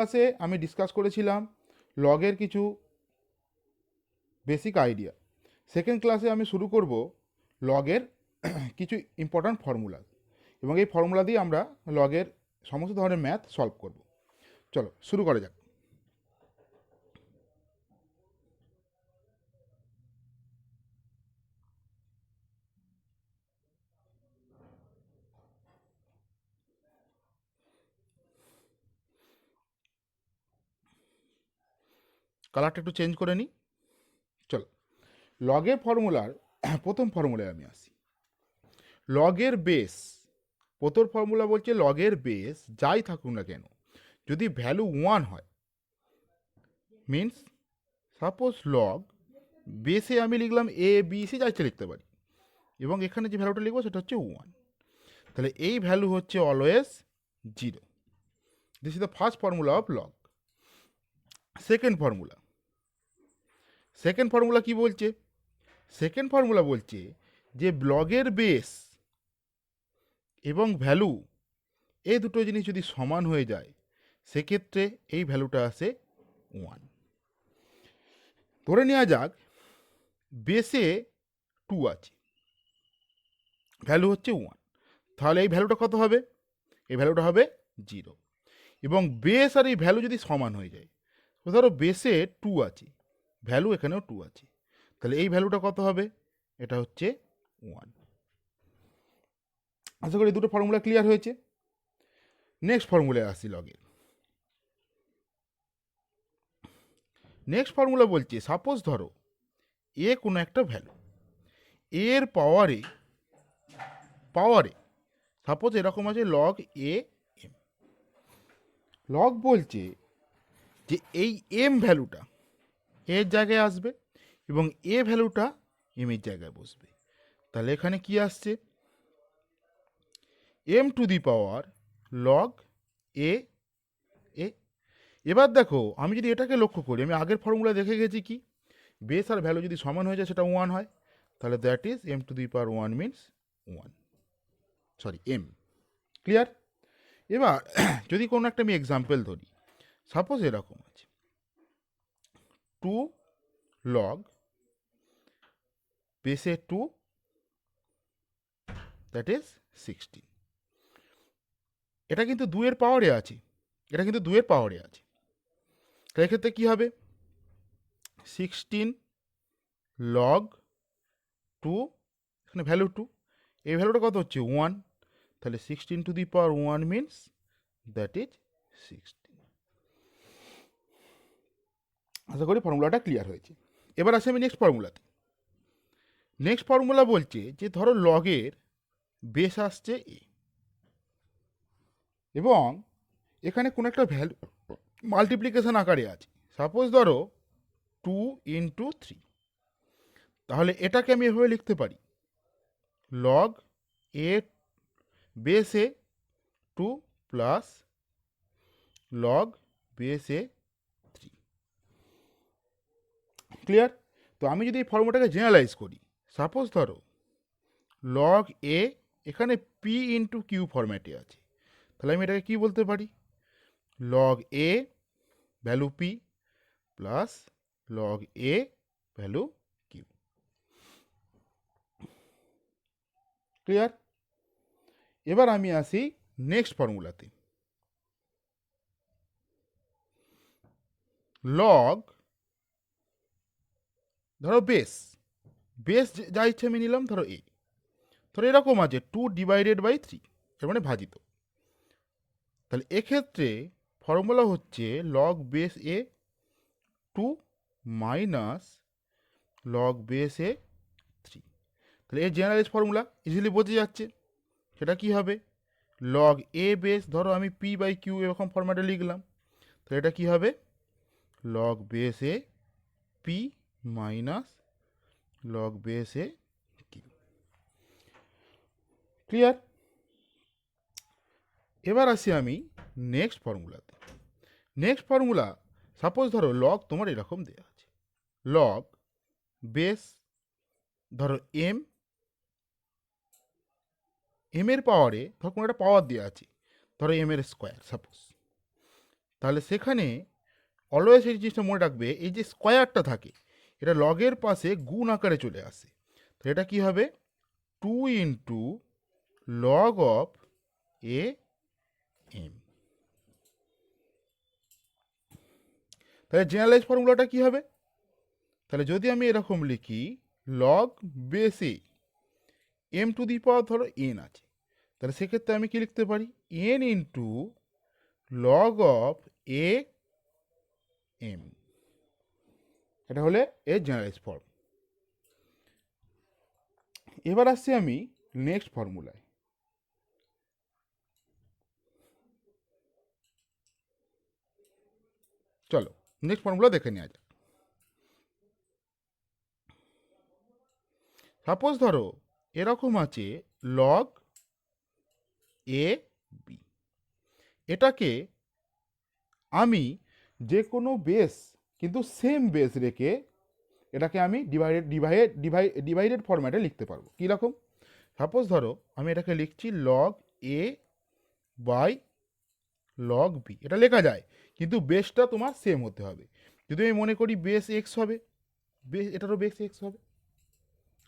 ক্লাসে আমি ডিসকাস করেছিলাম লগের কিছু বেসিক আইডিয়া। সেকেন্ড ক্লাসে আমি শুরু করব লগের কিছু ইম্পর্ট্যান্ট ফর্মুলা, এবং এই ফর্মুলা দিয়ে আমরা লগের সমস্ত ধরনের ম্যাথ সলভ করব। চলো শুরু করা যাক। কালারটা একটু চেঞ্জ করে নিই। চলো, লগের ফর্মুলার প্রথম ফর্মুলায় আমি আসি। লগের বেস, প্রথম ফর্মুলা বলছে লগের বেস যাই থাকুক না কেন, যদি ভ্যালু 1 হয়, মিনস সাপোজ লগ বেসে আমি লিখলাম এ বি সি, যা ইচ্ছে লিখতে পারি, এবং এখানে যে ভ্যালুটা লিখবো সেটা হচ্ছে 1, তাহলে এই ভ্যালু হচ্ছে always 0। This is the first formula of log. Second formula, second formula কি বলছে? সেকেন্ড ফর্মুলা বলছে যে লগের বেস এবং ভ্যালু এই দুটো জিনিস যদি সমান হয়ে যায়, সেক্ষেত্রে এই ভ্যালুটা আসে 1। ধরে নেওয়া যাক বেসে 2 আছে, ভ্যালু হচ্ছে 1, তাহলে এই ভ্যালুটা কত হবে? এই ভ্যালুটা হবে 0। এবং বেস আর এই ভ্যালু যদি সমান হয়ে যায়, তো ধরো বেসে 2 আছে, ভ্যালু এখানেও 2 আছে, তাহলে এই ভ্যালুটা কত হবে? এটা হচ্ছে 1। আশা করি দুটো ফর্মুলা ক্লিয়ার হয়েছে। নেক্সট ফর্মুলায় আসি লগের। নেক্সট ফর্মুলা বলছে সাপোজ ধরো এ কোনো একটা ভ্যালু, এর পাওয়ারে পাওয়ারে সাপোজ এরকম আছে লগ এ এম। লগ বলছে যে এই এম ভ্যালুটা এর জায়গায় আসবে এবং এ ভ্যালুটা এম এর জায়গায় বসবে। তাহলে এখানে কি আসছে? M to the power log A A. এবার দেখো, আমি যদি এটাকে লক্ষ্য করি, আমি আগের ফর্মুলা দেখে গেছি কি বেস আর ভ্যালু যদি সমান হয়ে যায় সেটা 1 হয়, তাহলে that is M to the power 1 means 1, sorry M. Clear? এবার যদি কোনো একটা আমি এক্সাম্পল ধরি, সাপোজ এরকম আছে 2 লগ বেসে 2, দ্যাট ইজ 16। এটা কিন্তু 2 এর পাওয়ারে আছে, এটা কিন্তু 2 এর পাওয়ারে আছে। তাহলে এক্ষেত্রে কী হবে? 16 লগ 2, এখানে ভ্যালু 2, এই ভ্যালুটা কত হচ্ছে 1, তাহলে 16 two the power 1 means that is 16। আশা করি ফর্মুলাটা ক্লিয়ার হয়েছে। এবার আসি আমি নেক্সট ফর্মুলাতে। নেক্সট ফর্মুলা বলছে যে ধরো লগের বেস আসছে এ, এবং এখানে কোনো একটা ভ্যালু মাল্টিপ্লিকেশন আকারে আছে, সাপোজ ধরো 2 ইন্টু 3। তাহলে এটাকে আমি এভাবে লিখতে পারি লগ এ বেস এ 2 প্লাস লগ বেস এ 3। ক্লিয়ার? তো আমি যদি এই ফর্মুলাটাকে জেনারেলাইজ করি, সাপোজ ধরো লগ এ এখানে পি ইন্টু কিউ ফরম্যাটে আছে, তাহলে আমি এটাকে কি বলতে পারি? Log a value P plus log a value Q. Clear? এবার আমি আসি নেক্সট ফর্মুলাতে। লগ ধরো বেস, বেস যা ইচ্ছে আমি নিলাম, ধরো এ, ধরো এরকম আছে 2 ডিভাইডেড বাই 3, এর মানে ভাজিত। তাহলে এক্ষেত্রে ফর্মুলা হচ্ছে লগ বেস এ 2 মাইনাস লগ বেস এ 3। তাহলে এর জেনারেল ফর্মুলা ইজিলি বোঝা যাচ্ছে, সেটা কি হবে? লগ এ বেস ধরো আমি পি বাই কিউ এরকম ফর্ম্যাটে লিখলাম, তাহলে এটা কি হবে? Log base A P minus log base A Q. Clear? এবার আসি আমি নেক্সট ফর্মুলাতে। নেক্সট ফর্মুলা, সাপোজ ধরো লগ তোমার এরকম দেওয়া আছে, লগ বেস ধরো এম, এম এর পাওয়ারে ধর কোনো একটা পাওয়ার দেওয়া আছে, ধরো এম এর স্কোয়ার সাপোজ, তাহলে সেখানে অলওয়েজ এই জিনিসটা মনে রাখবে, এই যে স্কোয়ারটা থাকে এটা লগের পাশে গুণ আকারে চলে আসে। তো এটা কি হবে, 2 into log of A M. তাহলে জেনারেলাইজ ফর্মুলাটা কি হবে, তাহলে যদি আমি এরকম লিখি লগ বেসে এম টু দি পাওয়ার ধরো এন আছে, তাহলে সেক্ষেত্রে আমি কি লিখতে পারি, N into log of A M. এটা হলে এর জেনারেলাইজ ফর্ম। এবার আসছি আমি নেক্সট ফর্মুলায়। চলো নেক্সট ফর্মুলা দেখে নেওয়া যাক। সাপোজ ধরো এরকম আছে লগ এ বি, এটাকে আমি যে কোনো বেস কিন্তু সেম বেস রেখে এটাকে আমি ডিভাইডেড ফরম্যাটে লিখতে পারবো। কীরকম, সাপোজ ধরো আমি এটাকে লিখছি log A by log B, এটা লেখা যায় কিন্তু বেসটা তোমার সেম হতে হবে। যদি আমি মনে করি বেস এক্স হবে, বেস এটারও বেস এক্স হবে,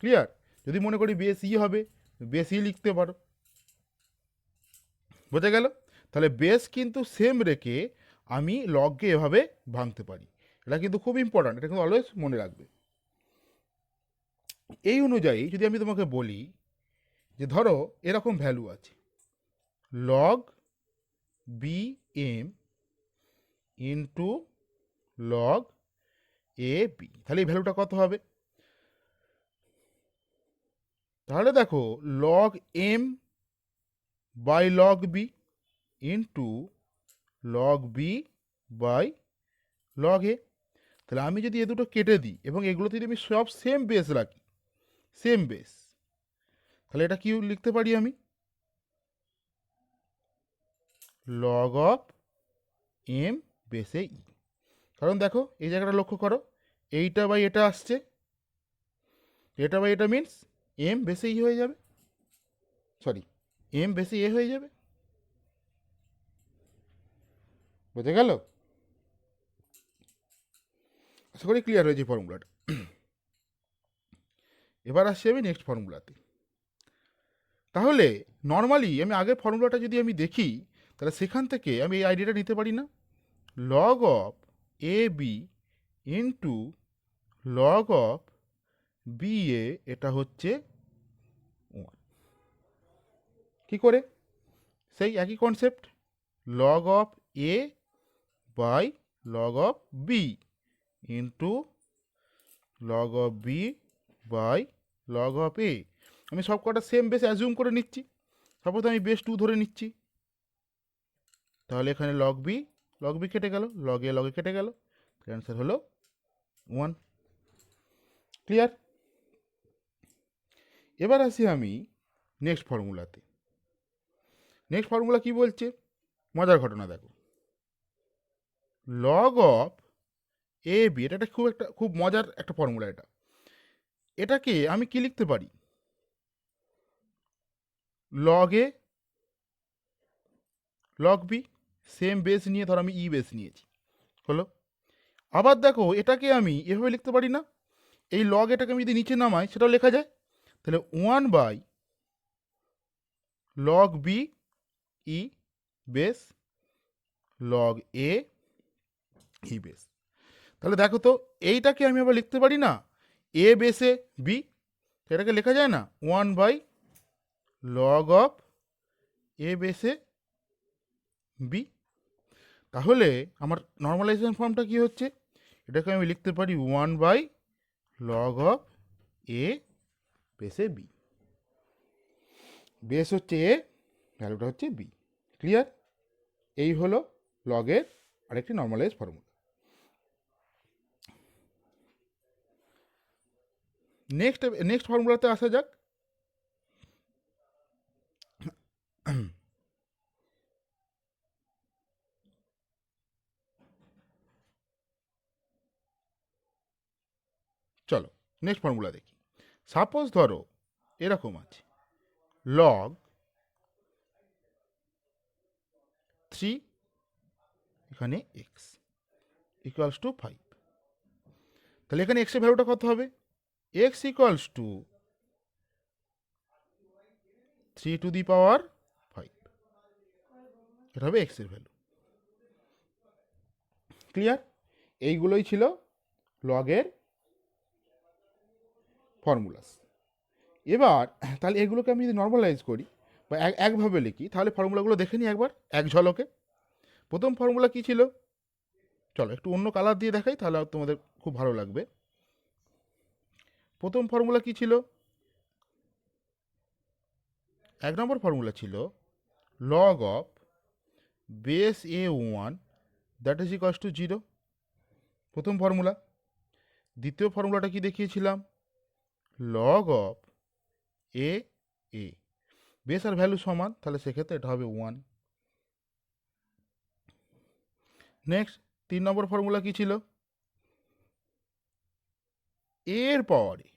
ক্লিয়ার। যদি মনে করি বেস ই হবে, বেস ই লিখতে পারো, বোঝা গেল। তাহলে বেস কিন্তু সেম রেখে আমি লগকে এভাবে ভাঙতে পারি, এটা কিন্তু খুব ইম্পর্ট্যান্ট, এটা কিন্তু অলওয়েজ মনে রাখবে। এই অনুযায়ী যদি আমি তোমাকে বলি যে ধরো এরকম ভ্যালু আছে log B M into log A B, তাহলে এই ভ্যালুটা কত হবে, তাহলে দেখো log M by log B into log B by log A. তাহলে আমি যদি এ দুটো কেটে দিই এবং এগুলোতে যদি আমি সব সেম বেস রাখি, সেম বেস, তাহলে এটা কি লিখতে পারি আমি, লগ অফ এম বেসে ই। কারণ দেখো এই জায়গাটা লক্ষ্য করো, এইটা বাই এটা আসছে, এটা বাই এটা মিনস এম বেসে ই হয়ে যাবে, সরি এম বেসে এ হয়ে যাবে, বুঝে গেল। আশা করি ক্লিয়ার হয়েছে ফর্মুলাটা। এবার আসছি আমি নেক্সট ফর্মুলাতে। তাহলে নর্মালি আমি আগের ফর্মুলাটা যদি আমি দেখি, তাহলে সেখান থেকে আমি এই আইডিয়াটা নিতে পারি না, log of A B into log of B A, এটা হচ্ছে 1। কী করে, সেই একই concept, log of A by log of B into log of B by log of A. আমি সব কটা সেম বেস অ্যাজিউম করে নিচ্ছি, সাপোজ আমি বেস 2 ধরে নিচ্ছি, তাহলে এখানে লগ বি কেটে গেল, লগে কেটে গেল, অ্যান্সার হলো 1। ক্লিয়ার। এবার আসি আমি নেক্সট ফর্মুলাতে। নেক্সট ফর্মুলা কি বলছে, মজার ঘটনা দেখো, লগ অফ এ বি, এটা খুব মজার একটা ফর্মুলা। এটাকে আমি কি লিখতে পারি, লগ এ লগ বি, সেম বেস নিয়ে ধর আমি ই বেস নিয়েছি, হলো। আবার দেখো এটাকে আমি এভাবে লিখতে পারি না, এই লগ এটাকে আমি যদি নিচে নামাই সেটাও লেখা যায়, তাহলে 1 by log B E base log A E base. তাহলে দেখো তো এইটাকে আমি আবার লিখতে পারি না এ বেসে বি, এটাকে লেখা যায় না 1 বাই লগ অফ এ বেসে বি। তাহলে আমার নর্মালাইজেশন ফর্মটা কি হচ্ছে, এটাকে আমি লিখতে পারি 1 বাই লগ অফ এ বেসে বি, বেস হচ্ছে এ, ভ্যালুটা হচ্ছে বি। ক্লিয়ার। এই হলো লগের আরেকটি নর্মালাইজ ফর্মুলা। নেক্সট ফর্মুলাতে আসা যাক। চলো নেক্সট ফর্মুলা দেখি। সাপোজ ধরো এরকম আছে লগ 3 এখানে এক্স ইকুয়ালস টু 5। তাহলে এখানে এক্সের ভ্যালুটা কত হবে? এক্স ইকুয়ালস টু 3⁵ এটা হবে এক্সের ভ্যালু। ক্লিয়ার? এইগুলোই ছিল লগের ফর্মুলাস। এবার তাহলে এগুলোকে আমি যদি নর্মালাইজ করি বা একভাবে লিখি, তাহলে ফর্মুলাগুলো দেখে নিই একবার এক ঝলকে। প্রথম ফর্মুলা কী ছিল? চলো একটু অন্য কালার দিয়ে দেখাই, তাহলে তোমাদের খুব ভালো লাগবে। প্রথম ফর্মুলা কী ছিল? 1 নম্বর ফর্মুলা ছিল log of base a1 that is equals to 0, প্রথম ফর্মুলা। দ্বিতীয় ফর্মুলাটা কি দেখিয়েছিলাম? লগ অফ এ বেস আর ভ্যালু সমান, তাহলে সেক্ষেত্রে এটা হবে 1। নেক্সট 3 নম্বর ফর্মুলা কি ছিল? এর পাওয়ারে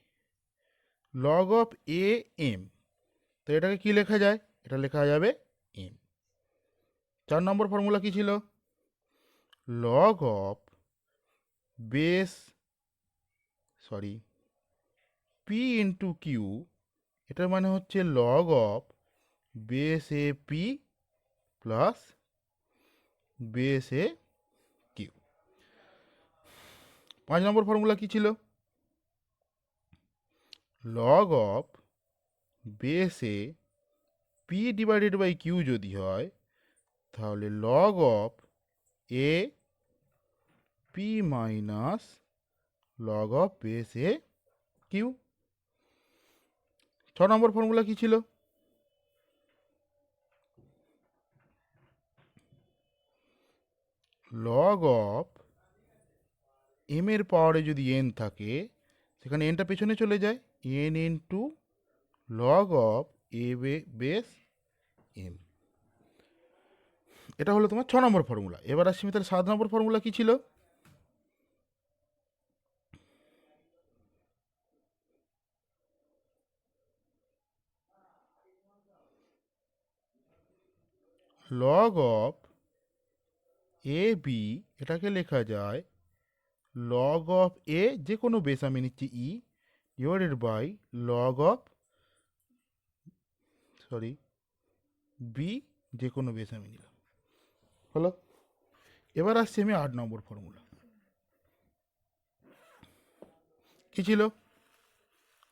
লগ অফ এ এম, তো এটাকে কি লেখা যায়? এটা লেখা যাবে এম। 4 নম্বর ফর্মুলা কি ছিল? Log of base P into Q, এটার মানে হচ্ছে log of base A P plus base A Q. 5 number formula কি ছিল? Log of base A P divided by Q যদি হয়, তাহলে log of A P minus log of base A Q. 6 number formula কি ছিল? Log of M এর পাওয়ারে যদি এন থাকে, সেখানে এনটা পেছনে চলে যায়, N into log of A base M. এটা হলো তোমার 6 নম্বর ফর্মুলা। এবার আসছি তাহলে 7 নম্বর ফর্মুলা কি ছিল? লগ অফ এ বি, এটাকে লেখা যায় লগ অফ এ যে কোনো বেস আমি নিচ্ছি E divided by log of B যে কোনো বেস আমি নিলাম। হলো? এবার আসছি আমি 8 নম্বর ফর্মুলা। কি ছিল?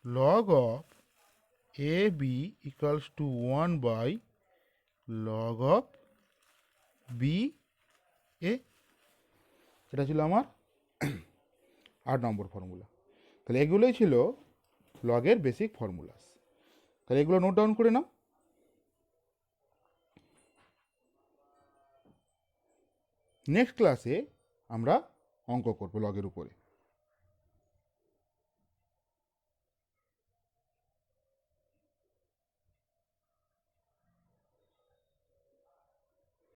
Log of A B equals to 1 by log of B A. এটা ছিল আমার 8 নম্বর ফর্মুলা। তাহলে এগুলোই ছিল লগের বেসিক ফর্মুলাস। তাহলে এগুলো নোট ডাউন করে নাও। নেক্সট ক্লাসে আমরা অঙ্ক করবো লগের উপরে।